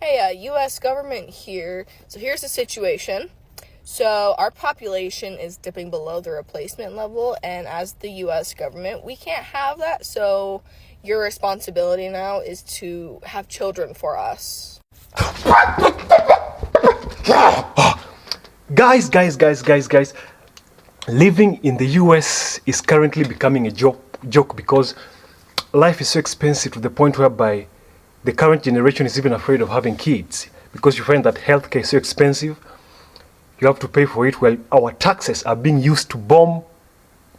Hey, U.S. government here. So here's the situation. So our population is dipping below the replacement level, and as the U.S. government, we can't have that. So your responsibility now is to have children for us. Guys. Living in the US is currently becoming a joke because life is so expensive to the point whereby the current generation is even afraid of having kids because you find that healthcare is so expensive. You have to pay for it while our taxes are being used to bomb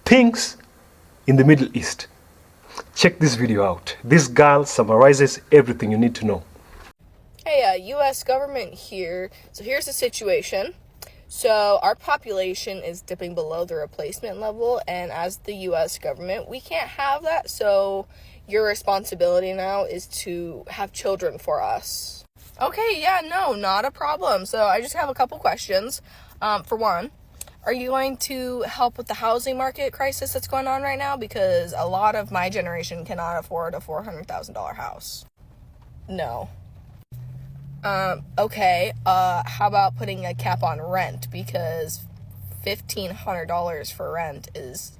things in the Middle East. Check this video out. This girl summarizes everything you need to know. Hey, U.S. government here. So here's the situation. So our population is dipping below the replacement level, and as the U.S. government, we can't have that. So your responsibility now is to have children for us. Okay, yeah, no, not a problem. So I just have a couple questions. For one, are you going to help with the housing market crisis that's going on right now? Because a lot of my generation cannot afford a $400,000 house. No. Okay, how about putting a cap on rent? Because $1,500 for rent is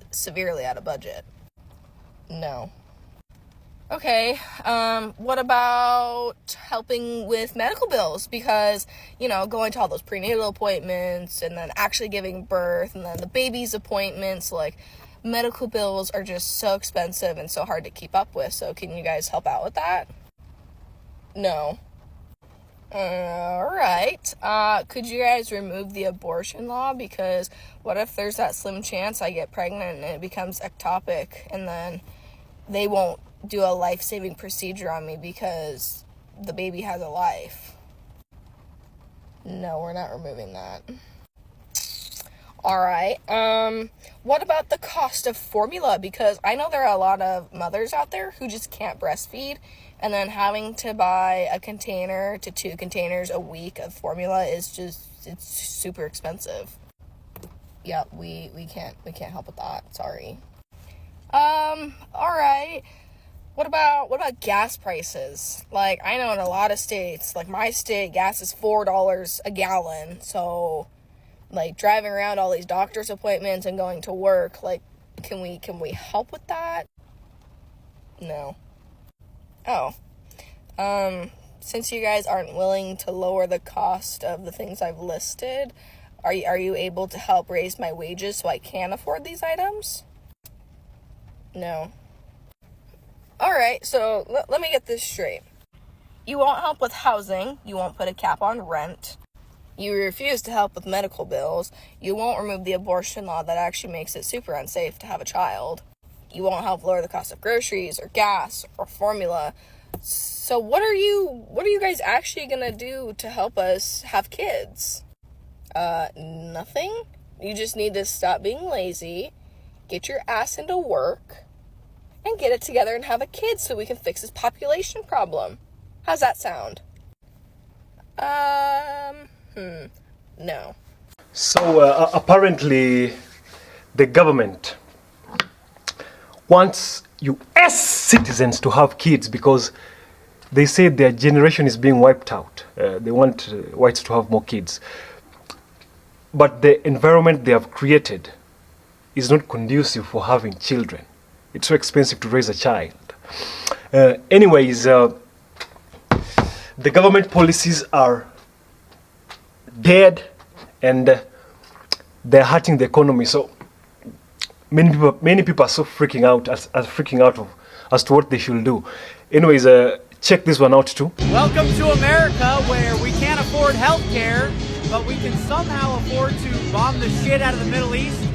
severely out of budget. No. Okay, what about helping with medical bills? Because, going to all those prenatal appointments and then actually giving birth and then the baby's appointments, medical bills are just so expensive and so hard to keep up with. So can you guys help out with that? No. Alright, could you guys remove the abortion law? Because what if there's that slim chance I get pregnant and it becomes ectopic and then they won't do a life-saving procedure on me because the baby has a life? No, we're not removing that. Alright, what about the cost of formula? Because I know there are a lot of mothers out there who just can't breastfeed, and then having to buy a container to 2 containers a week of formula is it's super expensive. Yeah, we can't help with that. Sorry. Alright. What about gas prices? I know in a lot of states, my state, gas is $4 a gallon. So, driving around all these doctor's appointments and going to work, can we help with that? No. Oh. Since you guys aren't willing to lower the cost of the things I've listed, are you able to help raise my wages so I can afford these items? No. Alright, so let me get this straight. You won't help with housing, you won't put a cap on rent, you refuse to help with medical bills, you won't remove the abortion law that actually makes it super unsafe to have a child, you won't help lower the cost of groceries or gas or formula. So what are you guys actually gonna do to help us have kids? Nothing? You just need to stop being lazy, get your ass into work, and get it together and have a kid so we can fix this population problem. How's that sound? No. So apparently the government wants US citizens to have kids because they say their generation is being wiped out. They want whites to have more kids. But the environment they have created is not conducive for having children. It's so expensive to raise a child. Anyways, the government policies are dead and they're hurting the economy. So many people are so freaking out as to what they should do. Anyways, check this one out too. Welcome to America, where we can't afford health care, but we can somehow afford to bomb the shit out of the Middle East